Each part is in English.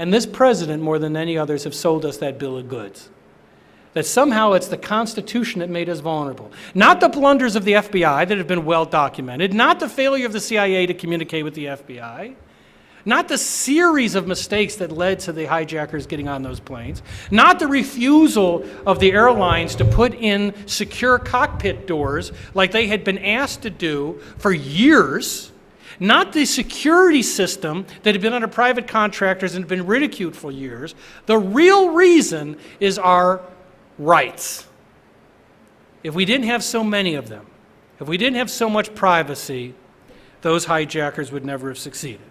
And this president, more than any others, have sold us that bill of goods. That somehow it's the Constitution that made us vulnerable. Not the blunders of the FBI that have been well documented, not the failure of the CIA to communicate with the FBI, not the series of mistakes that led to the hijackers getting on those planes, not the refusal of the airlines to put in secure cockpit doors like they had been asked to do for years, not the security system that had been under private contractors and had been ridiculed for years. The real reason is our rights. If we didn't have so many of them, if we didn't have so much privacy, those hijackers would never have succeeded.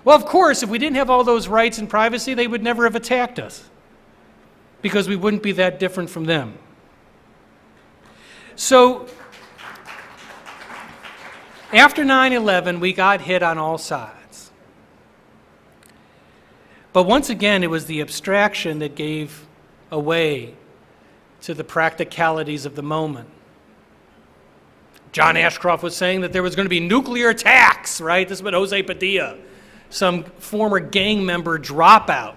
Well, of course, if we didn't have all those rights and privacy, they would never have attacked us because we wouldn't be that different from them. So, after 9/11, we got hit on all sides. But once again, it was the abstraction that gave away to the practicalities of the moment. John Ashcroft was saying that there was going to be nuclear attacks, right? This is what Jose Padilla, some former gang member dropout,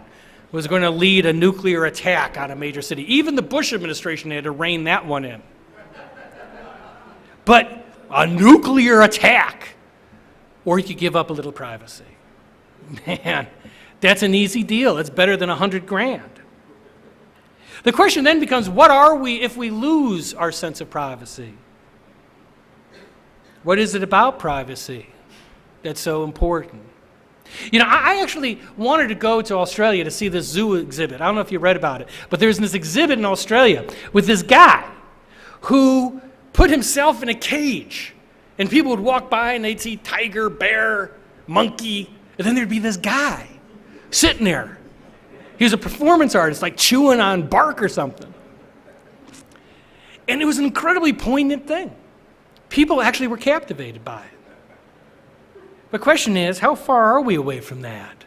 was going to lead a nuclear attack on a major city. Even the Bush administration had to rein that one in. But a nuclear attack, or you could give up a little privacy. Man, that's an easy deal. It's better than $100,000. The question then becomes, what are we if we lose our sense of privacy? What is it about privacy that's so important? You know, I actually wanted to go to Australia to see this zoo exhibit. I don't know if you read about it, but there's this exhibit in Australia with this guy who put himself in a cage, and people would walk by and they'd see tiger, bear, monkey, and then there'd be this guy sitting there. He was a performance artist, like chewing on bark or something. And it was an incredibly poignant thing. People actually were captivated by it. The question is, how far are we away from that?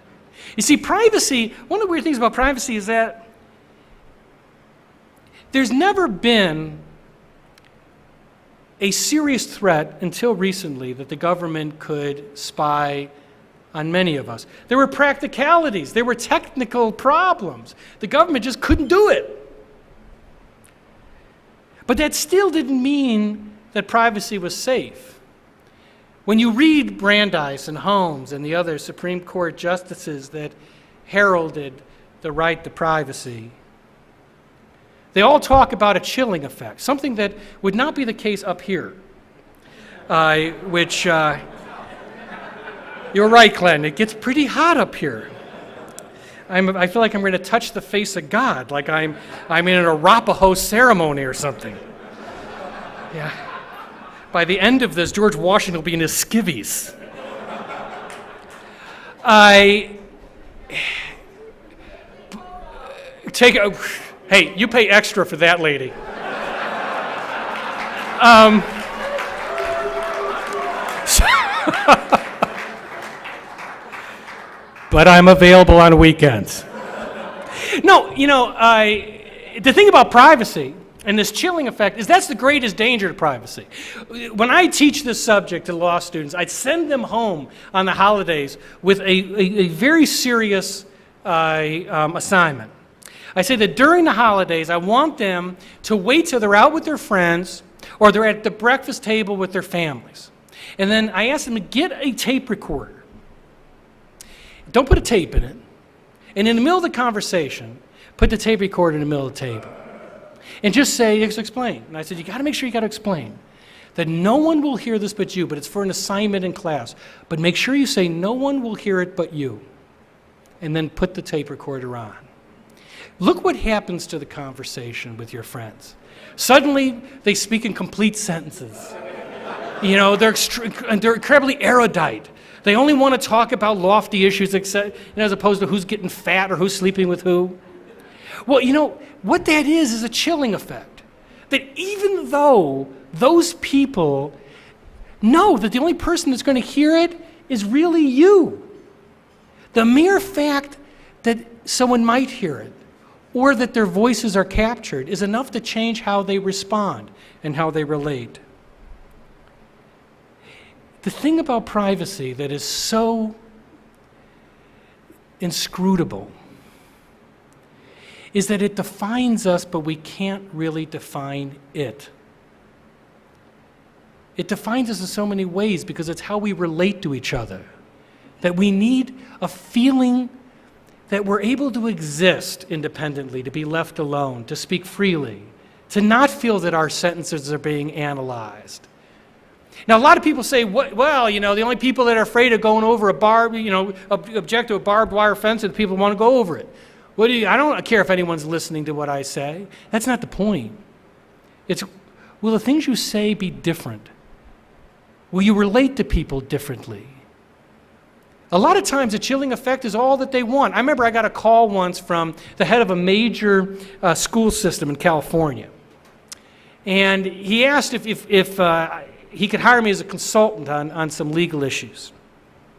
You see, privacy, one of the weird things about privacy is that there's never been a serious threat until recently that the government could spy on many of us. There were practicalities, there were technical problems. The government just couldn't do it. But that still didn't mean that privacy was safe. When you read Brandeis and Holmes and the other Supreme Court justices that heralded the right to privacy, they all talk about a chilling effect, something that would not be the case up here, you're right, Glenn, it gets pretty hot up here. I feel like I'm going to touch the face of God, like I'm in an Arapaho ceremony or something. Yeah. By the end of this, George Washington will be in his skivvies. Hey, you pay extra for that lady. But I'm available on weekends. No, you know, the thing about privacy and this chilling effect is that's the greatest danger to privacy. When I teach this subject to law students, I send them home on the holidays with a very serious assignment. I say that during the holidays, I want them to wait till they're out with their friends or they're at the breakfast table with their families. And then I ask them to get a tape recorder. Don't put a tape in it. And in the middle of the conversation, put the tape recorder in the middle of the table. And just explain. And I said, you got to make sure you got to explain that no one will hear this but you, but it's for an assignment in class. But make sure you say no one will hear it but you. And then put the tape recorder on. Look what happens to the conversation with your friends. Suddenly, they speak in complete sentences. You know, they're incredibly erudite. They only want to talk about lofty issues, as opposed to who's getting fat or who's sleeping with who. Well, you know, what that is a chilling effect. That even though those people know that the only person that's going to hear it is really you, the mere fact that someone might hear it or that their voices are captured is enough to change how they respond and how they relate. The thing about privacy that is so inscrutable is that it defines us, but we can't really define it. It defines us in so many ways because it's how we relate to each other. That we need a feeling that we're able to exist independently, to be left alone, to speak freely, to not feel that our sentences are being analyzed. Now, a lot of people say, well, you know, the only people that are afraid of going over a object to a barbed wire fence are the people who want to go over it. I don't care if anyone's listening to what I say. That's not the point. It's, will the things you say be different? Will you relate to people differently? A lot of times the chilling effect is all that they want. I remember I got a call once from the head of a major school system in California. And he asked if he could hire me as a consultant on some legal issues.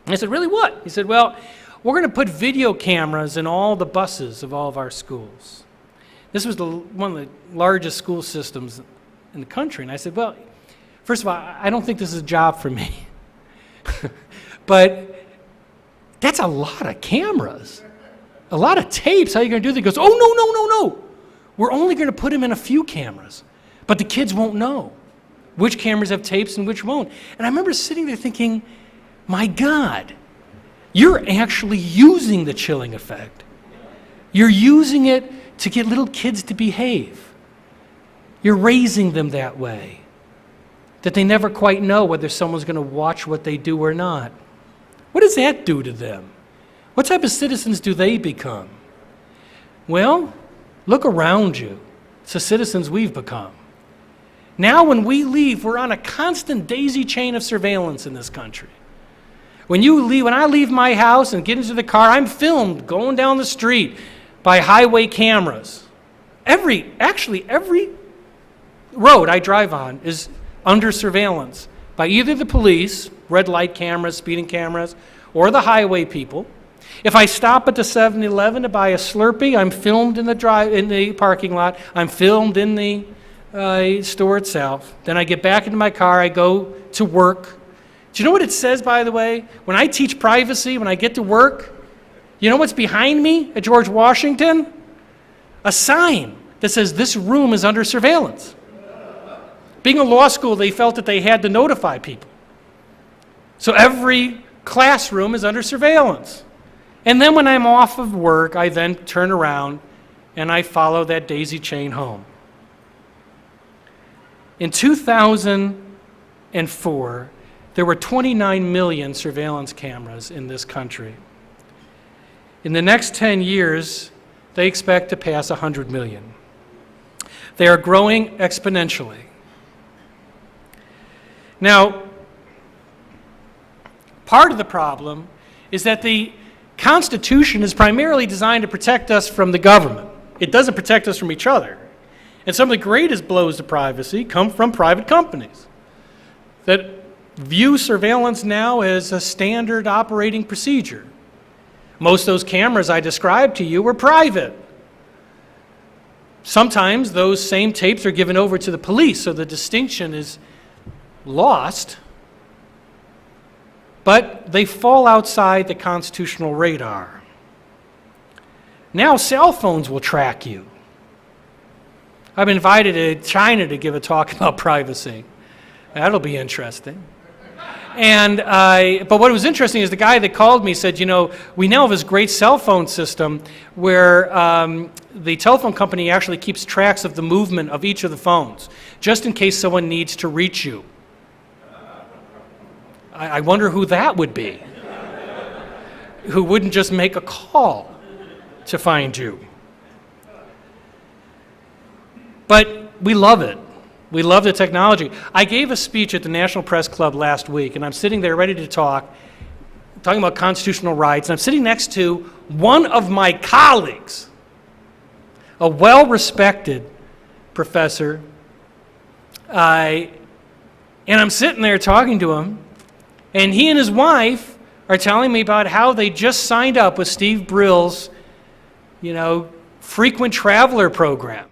And I said, really, what? He said, well, we're going to put video cameras in all the buses of all of our schools. This was one of the largest school systems in the country. And I said, well, first of all, I don't think this is a job for me. But that's a lot of cameras, a lot of tapes. How are you going to do that? He goes, oh, no. We're only going to put them in a few cameras, but the kids won't know which cameras have tapes and which won't. And I remember sitting there thinking, my God, you're actually using the chilling effect. You're using it to get little kids to behave. You're raising them that way, that they never quite know whether someone's going to watch what they do or not. What does that do to them? What type of citizens do they become? Well, look around you. It's the citizens we've become. Now when we leave, we're on a constant daisy chain of surveillance in this country. When I leave my house and get into the car, I'm filmed going down the street by highway cameras. Every road I drive on is under surveillance by either the police, red light cameras, speeding cameras, or the highway people. If I stop at the 7-Eleven to buy a Slurpee, I'm filmed in the parking lot. I'm filmed in the store itself. Then I get back into my car. I go to work. Do you know what it says, by the way? When I teach privacy, when I get to work, you know what's behind me at George Washington? A sign that says, this room is under surveillance. Being a law school, they felt that they had to notify people. So every classroom is under surveillance. And then when I'm off of work, I then turn around and I follow that daisy chain home. In 2004, there were 29 million surveillance cameras in this country. In the next 10 years, they expect to pass 100 million. They are growing exponentially. Now, part of the problem is that the Constitution is primarily designed to protect us from the government. It doesn't protect us from each other. And some of the greatest blows to privacy come from private companies that view surveillance now as a standard operating procedure. Most of those cameras I described to you were private. Sometimes those same tapes are given over to the police, so the distinction is lost, but they fall outside the constitutional radar. Now cell phones will track you. I've been invited to China to give a talk about privacy. That'll be interesting. But what was interesting is the guy that called me said, you know, we now have this great cell phone system where the telephone company actually keeps tracks of the movement of each of the phones, just in case someone needs to reach you. I wonder who that would be, who wouldn't just make a call to find you. But we love it. We love the technology. I gave a speech at the National Press Club last week, and I'm sitting there ready to talking about constitutional rights, and I'm sitting next to one of my colleagues, a well-respected professor, and I'm sitting there talking to him, and he and his wife are telling me about how they just signed up with Steve Brill's, frequent traveler program.